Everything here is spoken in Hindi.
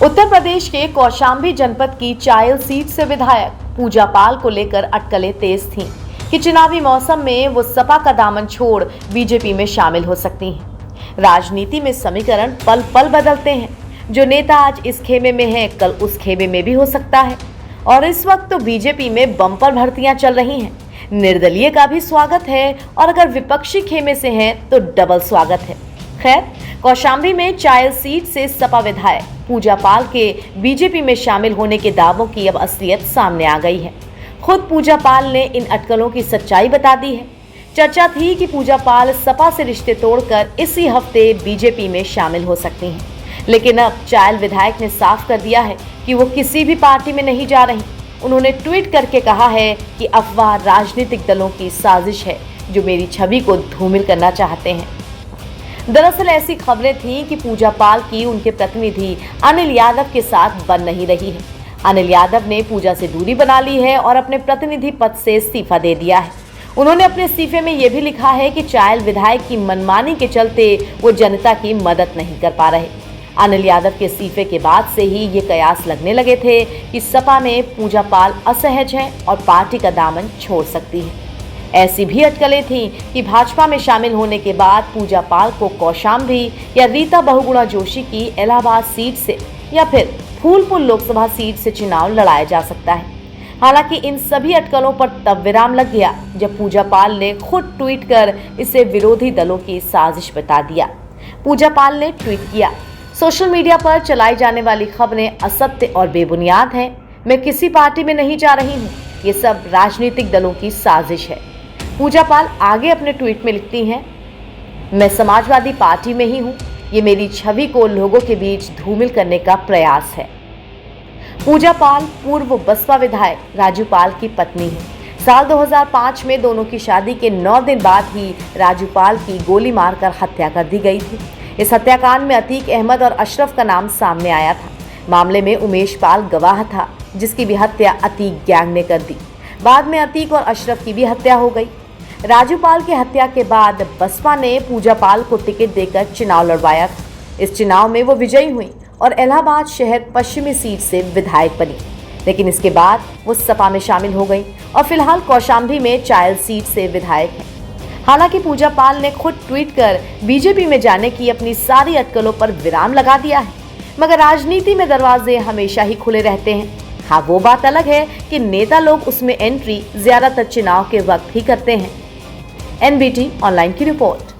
उत्तर प्रदेश के कौशाम्बी जनपद की चायल सीट से विधायक पूजा पाल को लेकर अटकलें तेज थीं कि चुनावी मौसम में वो सपा का दामन छोड़ बीजेपी में शामिल हो सकती हैं। राजनीति में समीकरण पल पल बदलते हैं। जो नेता आज इस खेमे में है कल उस खेमे में भी हो सकता है। और इस वक्त तो बीजेपी में बम्पर भर्तियां चल रही हैं। निर्दलीय का भी स्वागत है और अगर विपक्षी खेमे से हैं तो डबल स्वागत है। खैर, कौशाम्बी में चायल सीट से सपा विधायक पूजा पाल के बीजेपी में शामिल होने के दावों की अब असलियत सामने आ गई है। खुद पूजा पाल ने इन अटकलों की सच्चाई बता दी है। चर्चा थी कि पूजा पाल सपा से रिश्ते तोड़कर इसी हफ्ते बीजेपी में शामिल हो सकती हैं, लेकिन अब चायल विधायक ने साफ कर दिया है कि वो किसी भी पार्टी में नहीं जा रही। उन्होंने ट्वीट करके कहा है कि अफवाह राजनीतिक दलों की साजिश है जो मेरी छवि को धूमिल करना चाहते हैं। दरअसल ऐसी खबरें थीं कि पूजा पाल की उनके प्रतिनिधि अनिल यादव के साथ बन नहीं रही है। अनिल यादव ने पूजा से दूरी बना ली है और अपने प्रतिनिधि पद से इस्तीफा दे दिया है। उन्होंने अपने इस्तीफे में यह भी लिखा है कि चायल विधायक की मनमानी के चलते वो जनता की मदद नहीं कर पा रहे। अनिल यादव के इस्तीफे के बाद से ही ये कयास लगने लगे थे कि सपा में पूजा पाल असहज है और पार्टी का दामन छोड़ सकती है। ऐसी भी अटकलें थीं कि भाजपा में शामिल होने के बाद पूजा पाल को कौशाम्बी या रीता बहुगुणा जोशी की इलाहाबाद सीट से या फिर फूलपुर लोकसभा सीट से चुनाव लड़ाया जा सकता है। हालांकि इन सभी अटकलों पर तब विराम लग गया जब पूजा पाल ने खुद ट्वीट कर इसे विरोधी दलों की साजिश बता दिया। पूजा पाल ने ट्वीट किया, सोशल मीडिया पर चलाई जाने वाली खबरें असत्य और बेबुनियाद हैं। मैं किसी पार्टी में नहीं जा रही हूँ। ये सब राजनीतिक दलों की साजिश है। पूजा पाल आगे अपने ट्वीट में लिखती हैं, मैं समाजवादी पार्टी में ही हूँ। ये मेरी छवि को लोगों के बीच धूमिल करने का प्रयास है। पूजा पाल पूर्व बसपा विधायक राजू पाल की पत्नी है। साल 2005 में दोनों की शादी के 9 दिन बाद ही राजू पाल की गोली मारकर हत्या कर दी गई थी। इस हत्याकांड में अतीक अहमद और अशरफ का नाम सामने आया था। मामले में उमेश पाल गवाह था, जिसकी भी हत्या अतीक गैंग ने कर दी। बाद में अतीक और अशरफ की भी हत्या हो गई। राजू पाल की हत्या के बाद बसपा ने पूजा पाल को टिकट देकर चुनाव लड़वाया था। इस चुनाव में वो विजयी हुई और इलाहाबाद शहर पश्चिमी सीट से विधायक बनी, लेकिन इसके बाद वो सपा में शामिल हो गई और फिलहाल कौशाम्बी में चायल सीट से विधायक है। हालांकि पूजा पाल ने खुद ट्वीट कर बीजेपी में जाने की अपनी सारी अटकलों पर विराम लगा दिया है, मगर राजनीति में दरवाजे हमेशा ही खुले रहते हैं। हाँ, वो बात अलग है कि नेता लोग उसमें एंट्री ज्यादातर चुनाव के वक्त ही करते हैं। NBT ऑनलाइन की रिपोर्ट।